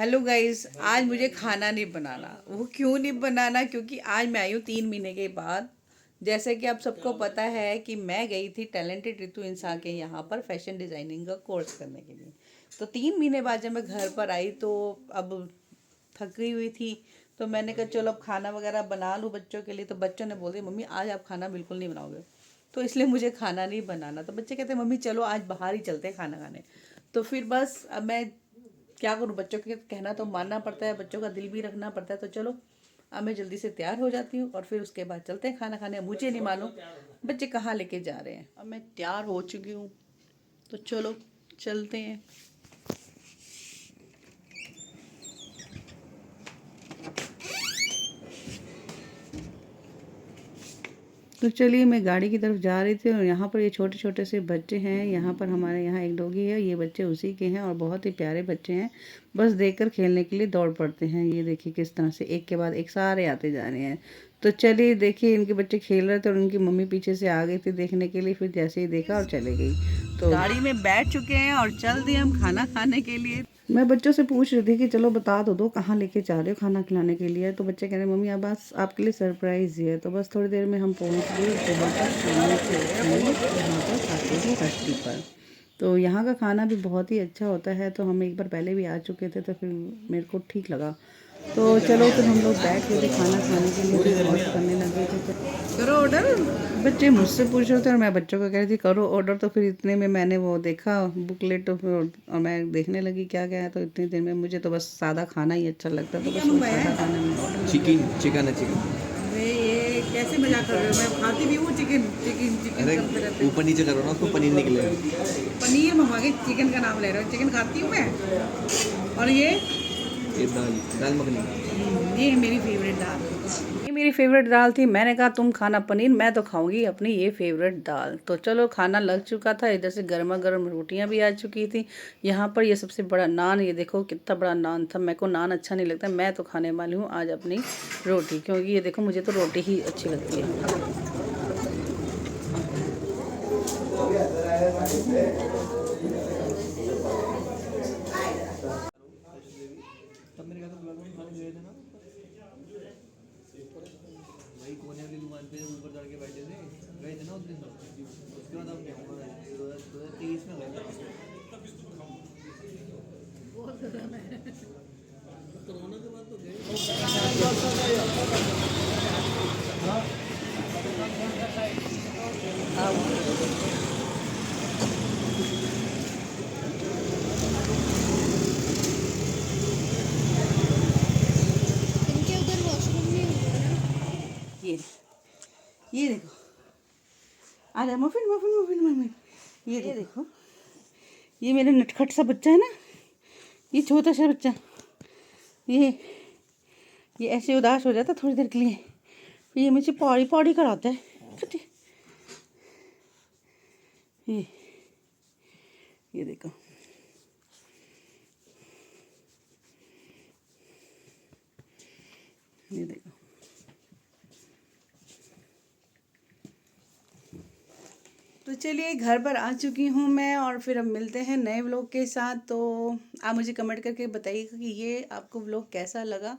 Hello guys, आज मुझे खाना नहीं बनाना। वो क्यों नहीं बनाना? क्योंकि आज मैं आई हूँ 3 महीने के बाद। जैसे कि आप सबको पता है कि मैं गई थी टैलेंटेड रितु इंसान के यहाँ पर फैशन डिज़ाइनिंग का कोर्स करने के लिए। तो 3 महीने बाद जब मैं घर पर आई तो अब थकी हुई थी। तो मैंने कहा चलो अब खाना वगैरह बना लूँ बच्चों के लिए। तो बच्चों ने बोल दिया मम्मी आज आप खाना बिल्कुल नहीं बनाओगे। तो इसलिए मुझे खाना नहीं बनाना। तो बच्चे कहते मम्मी चलो आज बाहर ही चलते हैं खाना खाने। तो फिर बस अब मैं क्या करूँ, बच्चों के कहना तो मानना पड़ता है, बच्चों का दिल भी रखना पड़ता है। तो चलो अब मैं जल्दी से तैयार हो जाती हूँ और फिर उसके बाद चलते हैं खाना खाने। मुझे नहीं मालूम बच्चे कहाँ लेके जा रहे हैं। अब मैं तैयार हो चुकी हूँ तो चलो चलते हैं। तो चलिए मैं गाड़ी की तरफ जा रही थी और यहाँ पर ये छोटे छोटे से बच्चे हैं। यहाँ पर हमारे यहाँ एक डॉगी है, ये बच्चे उसी के हैं और बहुत ही प्यारे बच्चे हैं। बस देखकर खेलने के लिए दौड़ पड़ते हैं। ये देखिए किस तरह से एक के बाद एक सारे आते जा रहे हैं। तो चलिए देखिए इनके बच्चे खेल रहे थे और उनकी मम्मी पीछे से आ गई थी देखने के लिए। फिर जैसे ही देखा और चले गई। तो गाड़ी में बैठ चुके हैं और चल दिए हम खाना खाने के लिए। मैं बच्चों से पूछ रही थी कि चलो बता दो कहाँ लेके जा रहे हो खाना खिलाने के लिए। तो बच्चे कह रहे हैं मम्मी अब बस आपके लिए सरप्राइज़ ही है। तो बस थोड़ी देर में हम पहुँच गए जहाँ पर खाने के यहाँ पर खाते हैं फैक्ट्री पर। तो यहाँ का खाना भी बहुत ही अच्छा होता है। तो हम एक बार पहले भी आ चुके थे तो फिर मेरे को ठीक लगा। तो चलो फिर हम लोग बैठ गए थे खाना खाने के लिए। फिर ऑर्डर करने लगे थे। करो ऑर्डर। बच्चे मुझसे पूछ रहे थे और मैं बच्चों को कह रही थी करो ऑर्डर। तो फिर इतने में मैंने वो देखा बुकलेट तो फिर और मैं देखने लगी क्या क्या है। तो इतनी देर में मुझे तो बस सादा खाना ही अच्छा लगता है। तो बस वही सादा खाना में ऑर्डर चिकन है चिकन। अरे ये कैसे मजाक कर रहे हो? मैं खाती भी हूँ चिकन चिकन चिकन अरे करते रहते हो। ऊपर नीचे करो ना, उसको पनीर निकले। पनीर मंगवा के चिकन का नाम ले रहे हो? चिकन खाती हूँ मैं। और ये दाल दाल मखनी। ये है मेरी फेवरेट दाल। ये मेरी फेवरेट दाल थी। मैंने कहा तुम खाना पनीर, मैं तो खाऊंगी अपनी ये फेवरेट दाल। तो चलो खाना लग चुका था। इधर से गर्मा गर्म रोटियां भी आ चुकी थी। यहाँ पर ये सबसे बड़ा नान, ये देखो कितना बड़ा नान था। मेरे को नान अच्छा नहीं लगता, मैं तो खाने वाली हूँ आज अपनी रोटी। क्योंकि ये देखो मुझे तो रोटी ही अच्छी लगती है। तब मेरे घर ब्लॉग में खाने गए थे ना, वही कोने वाली दुकान पे ऊपर चढ़ के बैठे थे, गए थे ना उस दिन। उसके बाद अब 2023 में गए थे। कोरोना के बाद तो गए। इनके उधर वॉशरूम नहीं होगा ना। ये देखो आ जा मफिन मफिन मफिन मफिन। ये देखो ये मेरा नटखट सा बच्चा है ना, ये छोटा सा बच्चा, ये ये ऐसे उदास हो जाता थोड़ी देर के लिए। फिर ये मुझे पौड़ी पौड़ी कराता है। ये ये देखो ये देखो। तो चलिए घर पर आ चुकी हूँ मैं और फिर अब मिलते हैं नए व्लॉग के साथ। तो आप मुझे कमेंट करके बताइएगा कि ये आपको व्लॉग कैसा लगा।